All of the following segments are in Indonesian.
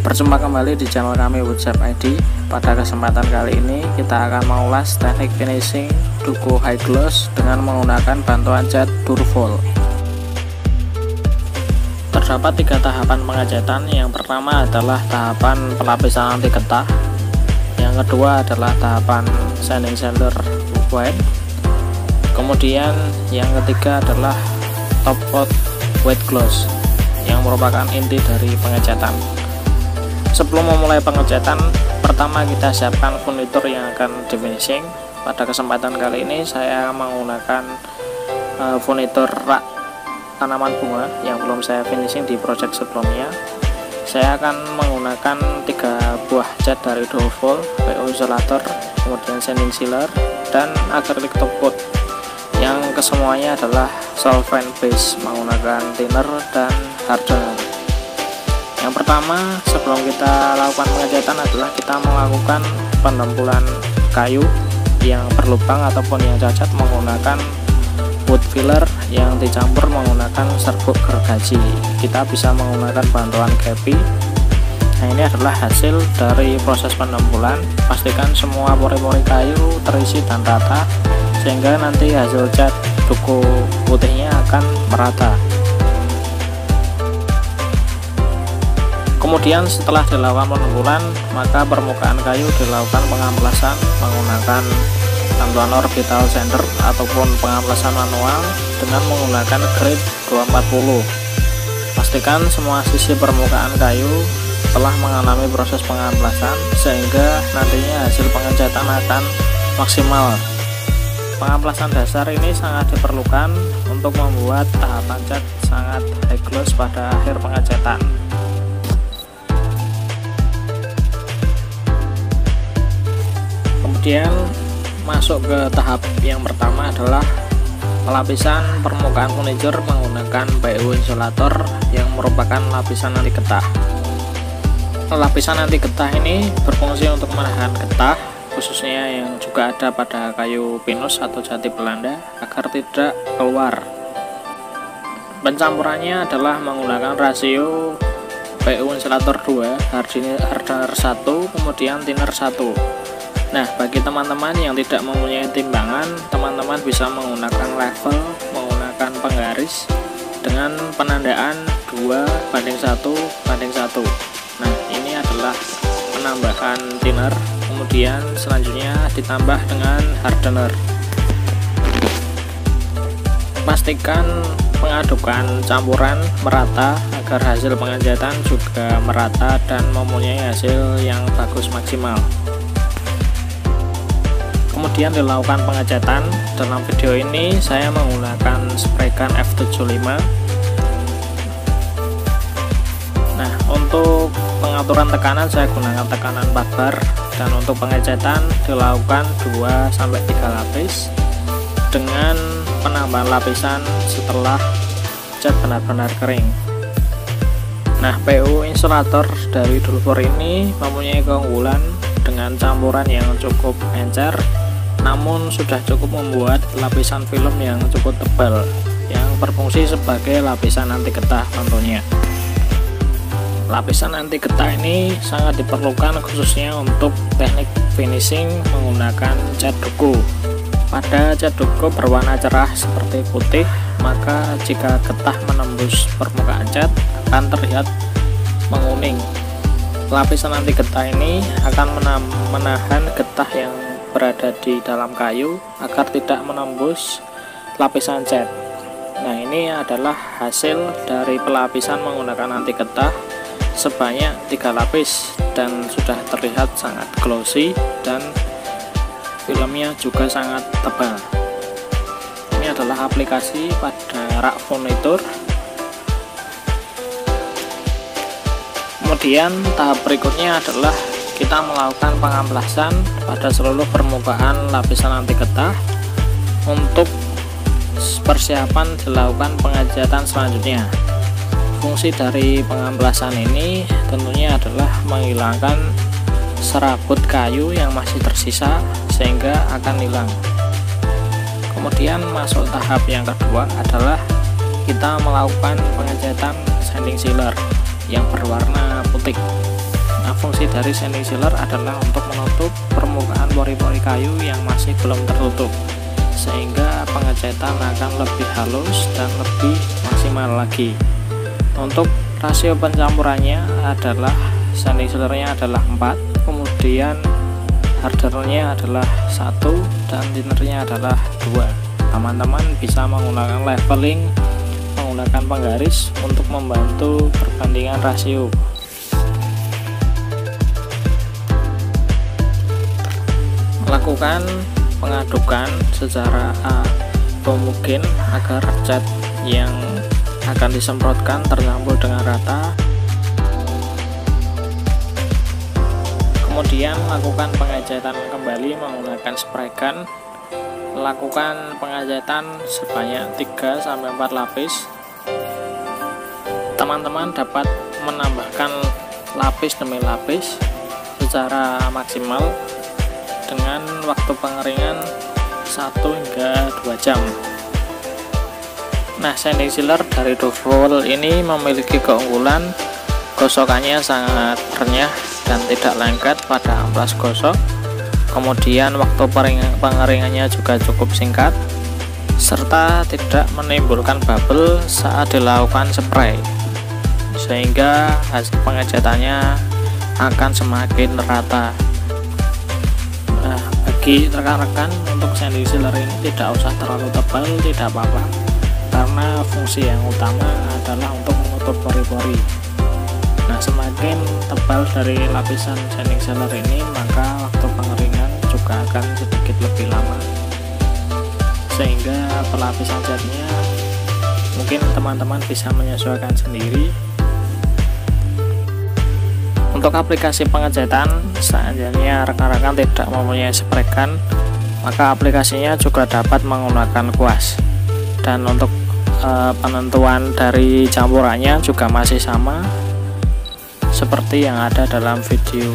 Berjumpa kembali di channel kami Woodshop ID. Pada kesempatan kali ini kita akan mengulas teknik finishing duku high gloss dengan menggunakan bantuan cat Durvol. Terdapat 3 tahapan pengecatan. Yang pertama adalah tahapan pelapisan anti getah. Yang kedua adalah tahapan sanding cylinder white. Kemudian yang ketiga adalah top coat white gloss yang merupakan inti dari pengecatan. Sebelum memulai pengecatan, pertama kita siapkan furnitur yang akan di finishing. Pada kesempatan kali ini saya menggunakan furnitur rak tanaman bunga yang belum saya finishing di project sebelumnya. Saya akan menggunakan 3 buah cat dari Durvol, PU isolator, kemudian sanding sealer, dan acrylic top coat. Yang kesemuanya adalah solvent base menggunakan thinner dan hardener. Yang pertama, sebelum kita lakukan pengecatan adalah kita melakukan pendempulan kayu yang berlubang ataupun yang cacat menggunakan wood filler yang dicampur menggunakan serbuk gergaji. Kita bisa menggunakan bantuan kepi. Nah, ini adalah hasil dari proses pendempulan. Pastikan semua pori-pori kayu terisi dan rata sehingga nanti hasil cat duku putihnya akan merata. Kemudian setelah dilakukan pendempulan, maka permukaan kayu dilakukan pengamplasan menggunakan bantuan orbital sander ataupun pengamplasan manual dengan menggunakan grade 240. Pastikan semua sisi permukaan kayu telah mengalami proses pengamplasan sehingga nantinya hasil pengecatan akan maksimal. Pengamplasan dasar ini sangat diperlukan untuk membuat tahapan cat sangat high gloss pada akhir pengecatan. Kemudian masuk ke tahap yang pertama adalah pelapisan permukaan furniture menggunakan PU insulator yang merupakan lapisan anti getah. Lapisan anti getah ini berfungsi untuk menahan getah, khususnya yang juga ada pada kayu pinus atau jati Belanda, agar tidak keluar. Pencampurannya adalah menggunakan rasio PU insulator 2, hardener 1, kemudian thinner 1. Nah, bagi teman-teman yang tidak mempunyai timbangan, teman-teman bisa menggunakan level, menggunakan penggaris dengan penandaan 2:1:1. Nah, ini adalah penambahan thinner, kemudian selanjutnya ditambah dengan hardener. Pastikan pengadukan campuran merata agar hasil pengecatan juga merata dan mempunyai hasil yang bagus maksimal. Kemudian dilakukan pengecatan. Dalam video ini saya menggunakan spray gun F75. Nah, untuk pengaturan tekanan saya gunakan tekanan 4 bar, dan untuk pengecatan dilakukan 2-3 lapis dengan penambahan lapisan setelah cat benar-benar kering. Nah, PU insulator dari Durvol ini mempunyai keunggulan dengan campuran yang cukup encer, namun sudah cukup membuat lapisan film yang cukup tebal yang berfungsi sebagai lapisan anti getah tentunya. Lapisan anti getah ini sangat diperlukan khususnya untuk teknik finishing menggunakan cat duku. Pada cat duku berwarna cerah seperti putih, maka jika getah menembus permukaan cat akan terlihat menguning. Lapisan anti getah ini akan menahan getah yang berada di dalam kayu agar tidak menembus lapisan cat. Nah, ini adalah hasil dari pelapisan menggunakan anti getah sebanyak 3 lapis dan sudah terlihat sangat glossy dan filmnya juga sangat tebal. Ini adalah aplikasi pada rak furnitur. Kemudian tahap berikutnya adalah kita melakukan pengamplasan pada seluruh permukaan lapisan anti getah untuk persiapan dilakukan pengecatan selanjutnya. Fungsi dari pengamplasan ini tentunya adalah menghilangkan serabut kayu yang masih tersisa sehingga akan hilang. Kemudian masuk tahap yang kedua adalah kita melakukan pengecatan sanding sealer yang berwarna putih. Nah, fungsi dari sanding sealer adalah untuk menutup permukaan pori-pori kayu yang masih belum tertutup, sehingga pengecatan akan lebih halus dan lebih maksimal lagi. Untuk rasio pencampurannya adalah sanding sealernya adalah 4, kemudian hardenernya adalah 1, dan thinnernya adalah 2. Teman-teman bisa menggunakan leveling, menggunakan penggaris untuk membantu perbandingan rasio. Lakukan pengadukan secara homogen agar cat yang akan disemprotkan tercampur dengan rata. Kemudian lakukan pengecatan kembali menggunakan spray gun. Lakukan pengecatan sebanyak 3-4 lapis. Teman-teman dapat menambahkan lapis demi lapis secara maksimal dengan waktu pengeringan 1 hingga 2 jam. Nah, sanding sealer dari Dovel ini memiliki keunggulan gosokannya sangat renyah dan tidak lengket pada amplas gosok. Kemudian waktu pengeringannya juga cukup singkat, serta tidak menimbulkan bubble saat dilakukan spray, sehingga hasil pengecatannya akan semakin rata. Nah, bagi rekan-rekan, untuk sanding sealer ini tidak usah terlalu tebal, tidak apa-apa, karena fungsi yang utama adalah untuk menutup pori-pori. Nah, semakin tebal dari lapisan sanding sealer ini, maka waktu pengeringan juga akan sedikit lebih lama, sehingga pelapisan catnya mungkin teman-teman bisa menyesuaikan sendiri. Untuk aplikasi pengecatan, seandainya rekan-rekan tidak mempunyai spray gun, maka aplikasinya juga dapat menggunakan kuas. Dan untuk penentuan dari campurannya juga masih sama seperti yang ada dalam video.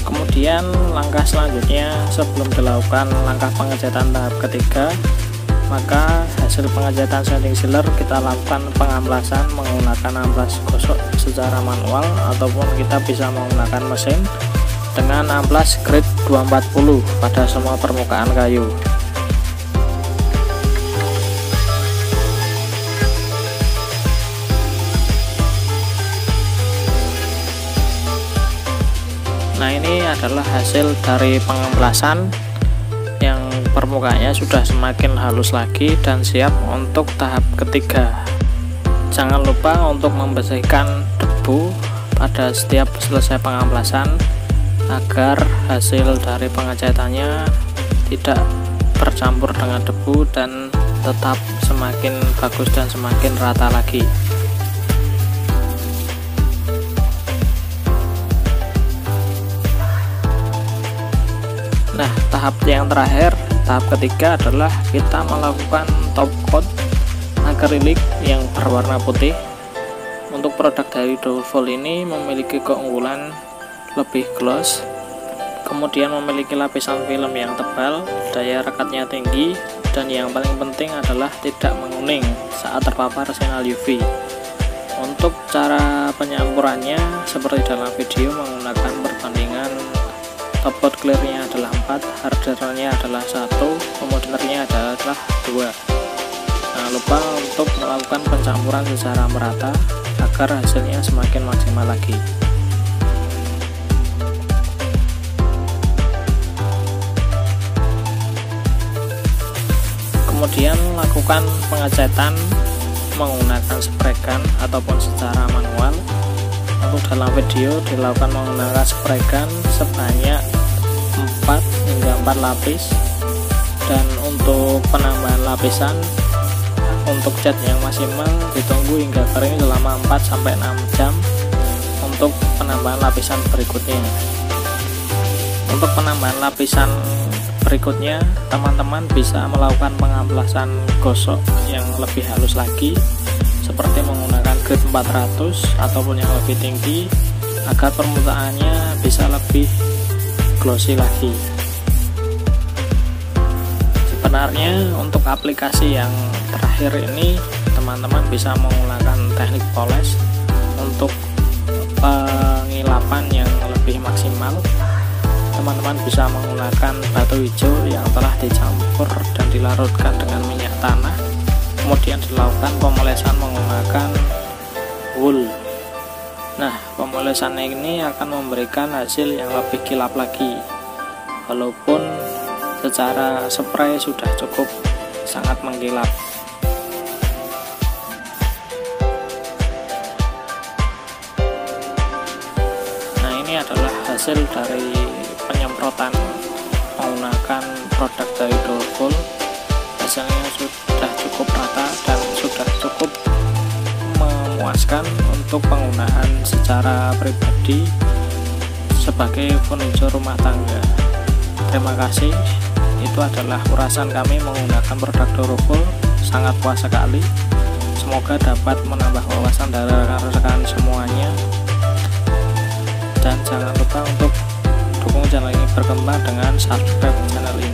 Kemudian langkah selanjutnya, sebelum dilakukan langkah pengecatan tahap ketiga, maka hasil pengecatan sanding sealer kita lakukan pengamplasan menggunakan amplas gosok secara manual, ataupun kita bisa menggunakan mesin dengan amplas grade 240 pada semua permukaan kayu. Nah, ini adalah hasil dari pengamplasan yang permukaannya sudah semakin halus lagi dan siap untuk tahap ketiga. Jangan lupa untuk membersihkan debu pada setiap selesai pengamplasan agar hasil dari pengecatannya tidak bercampur dengan debu dan tetap semakin bagus dan semakin rata lagi. Nah, tahap yang terakhir, tahap ketiga adalah kita melakukan top coat akrilik yang berwarna putih. Untuk produk dari Dovel ini memiliki keunggulan lebih gloss, kemudian memiliki lapisan film yang tebal, daya rekatnya tinggi, dan yang paling penting adalah tidak menguning saat terpapar sinar UV. Untuk cara penyampurannya seperti dalam video, menggunakan perbandingan top coat clearnya adalah 4, hardenernya adalah 1, homogenernya adalah 2. Nah, lupa untuk melakukan pencampuran secara merata agar hasilnya semakin maksimal lagi. Kemudian lakukan pengecatan menggunakan spray gun ataupun secara manual. Untuk dalam video dilakukan menggunakan spray gun sebanyak 4 hingga 4 lapis, dan untuk penambahan lapisan untuk cat yang maksimal ditunggu hingga kering selama 4-6 jam untuk penambahan lapisan berikutnya. Untuk penambahan lapisan berikutnya, teman-teman bisa melakukan pengampelasan gosok yang lebih halus lagi, seperti menggunakan grade 400 ataupun yang lebih tinggi, agar permukaannya bisa lebih glossy lagi. Sebenarnya untuk aplikasi yang terakhir ini, teman-teman bisa menggunakan teknik poles untuk pengilapan yang lebih maksimal. Teman-teman bisa menggunakan batu hijau yang telah dicampur dan dilarutkan dengan minyak tanah, kemudian dilakukan pemolesan menggunakan wool. Nah, pemolesan ini akan memberikan hasil yang lebih kilap lagi, walaupun secara spray sudah cukup sangat mengkilap. Nah, ini adalah hasil dari penyemprotan menggunakan produk dari Dorful. Hasilnya sudah cukup rata dan sudah cukup memuaskan untuk penggunaan secara pribadi sebagai furniture rumah tangga. Terima kasih. Itu adalah urasan kami menggunakan produk Dorful. Sangat puas sekali. Semoga dapat menambah wawasan dari rekan-rekan semuanya. Dan jangan lupa untuk dukung channel ini berkembang dengan subscribe channel ini.